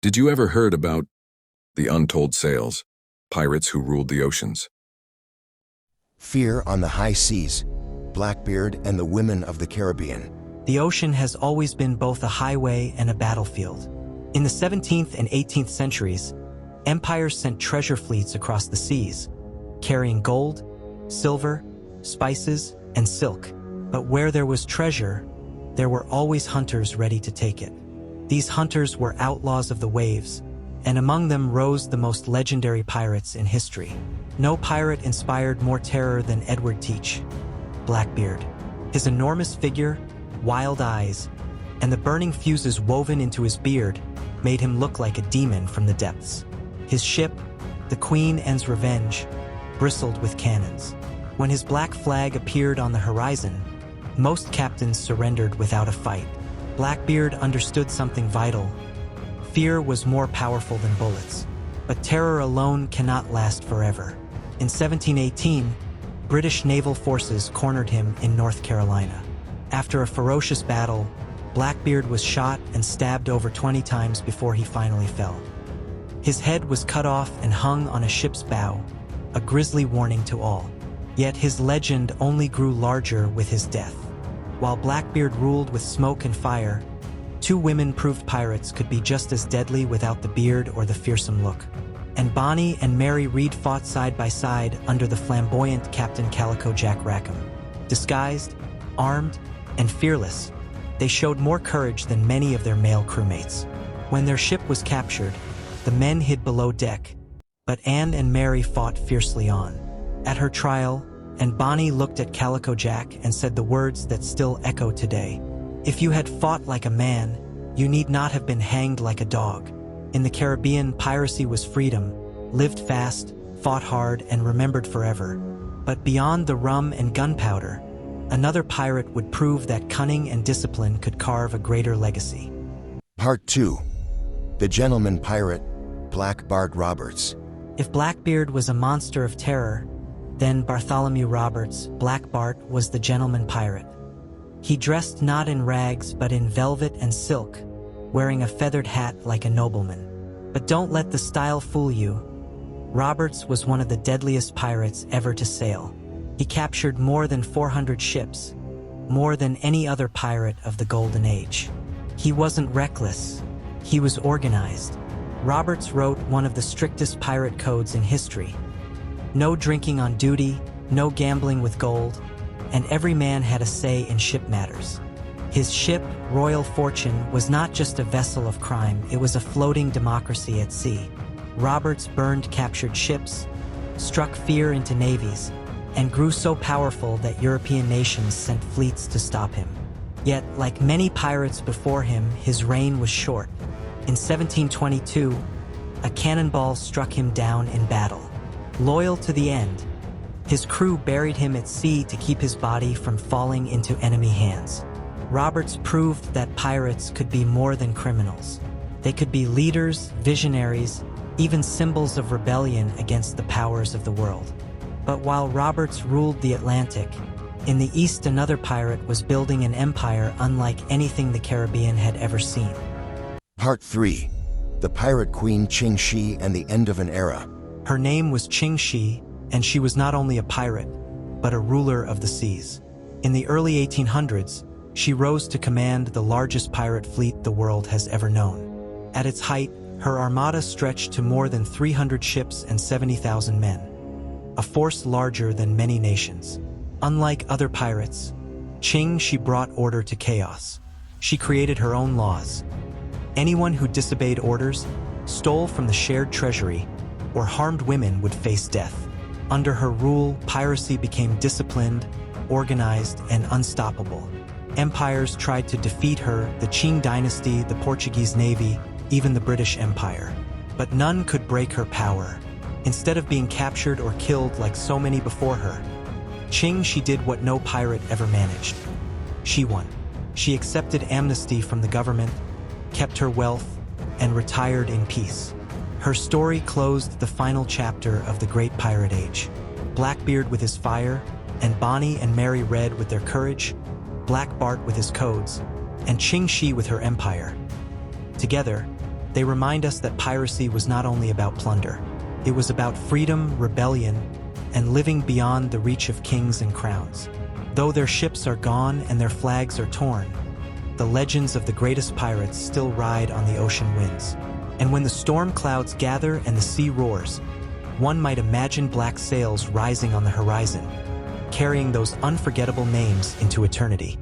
Did you ever heard about the Untold Sails, pirates who ruled the oceans? Fear on the high seas, Blackbeard and the women of the Caribbean. The ocean has always been both a highway and a battlefield. In the 17th and 18th centuries, empires sent treasure fleets across the seas, carrying gold, silver, spices, and silk. But where there was treasure, there were always hunters ready to take it. These hunters were outlaws of the waves, and among them rose the most legendary pirates in history. No pirate inspired more terror than Edward Teach, Blackbeard. His enormous figure, wild eyes, and the burning fuses woven into his beard made him look like a demon from the depths. His ship, the Queen Anne's Revenge, bristled with cannons. When his black flag appeared on the horizon, most captains surrendered without a fight. Blackbeard understood something vital. Fear was more powerful than bullets, but terror alone cannot last forever. In 1718, British naval forces cornered him in North Carolina. After a ferocious battle, Blackbeard was shot and stabbed over 20 times before he finally fell. His head was cut off and hung on a ship's bow, a grisly warning to all. Yet his legend only grew larger with his death. While Blackbeard ruled with smoke and fire, two women proved pirates could be just as deadly without the beard or the fearsome look. Anne Bonny and Mary Read fought side by side under the flamboyant Captain Calico Jack Rackham. Disguised, armed, and fearless, they showed more courage than many of their male crewmates. When their ship was captured, the men hid below deck, but Anne and Mary fought fiercely on. At her trial, Anne Bonny looked at Calico Jack and said the words that still echo today: "If you had fought like a man, you need not have been hanged like a dog." In the Caribbean, piracy was freedom, lived fast, fought hard, and remembered forever. But beyond the rum and gunpowder, another pirate would prove that cunning and discipline could carve a greater legacy. Part 2. The Gentleman Pirate, Blackbeard Roberts. If Blackbeard was a monster of terror, then Bartholomew Roberts, Black Bart, was the gentleman pirate. He dressed not in rags but in velvet and silk, wearing a feathered hat like a nobleman. But don't let the style fool you. Roberts was one of the deadliest pirates ever to sail. He captured more than 400 ships, more than any other pirate of the Golden Age. He wasn't reckless, he was organized. Roberts wrote one of the strictest pirate codes in history. No drinking on duty, no gambling with gold, and every man had a say in ship matters. His ship, Royal Fortune, was not just a vessel of crime, it was a floating democracy at sea. Roberts burned captured ships, struck fear into navies, and grew so powerful that European nations sent fleets to stop him. Yet, like many pirates before him, his reign was short. In 1722, a cannonball struck him down in battle. Loyal to the end, his crew buried him at sea to keep his body from falling into enemy hands. Roberts proved that pirates could be more than criminals. They could be leaders, visionaries, even symbols of rebellion against the powers of the world. But while Roberts ruled the Atlantic, in the East another pirate was building an empire unlike anything the Caribbean had ever seen. Part 3. The Pirate Queen Ching Shi and the End of an Era. Her name was Ching Shi, and she was not only a pirate, but a ruler of the seas. In the early 1800s, she rose to command the largest pirate fleet the world has ever known. At its height, her armada stretched to more than 300 ships and 70,000 men, a force larger than many nations. Unlike other pirates, Ching Shi brought order to chaos. She created her own laws. Anyone who disobeyed orders, stole from the shared treasury, or harmed women would face death. Under her rule, piracy became disciplined, organized, and unstoppable. Empires tried to defeat her: the Qing dynasty, the Portuguese navy, even the British Empire. But none could break her power. Instead of being captured or killed like so many before her, Ching Shi did what no pirate ever managed. She won. She accepted amnesty from the government, kept her wealth, and retired in peace. Her story closed the final chapter of the Great Pirate Age. Blackbeard with his fire, Anne Bonny and Mary Read with their courage, Black Bart with his codes, and Ching Shi with her empire. Together, They remind us that piracy was not only about plunder. It was about freedom, rebellion, and living beyond the reach of kings and crowns. Though their ships are gone and their flags are torn, the legends of the greatest pirates still ride on the ocean winds. And when the storm clouds gather and the sea roars, one might imagine black sails rising on the horizon, carrying those unforgettable names into eternity.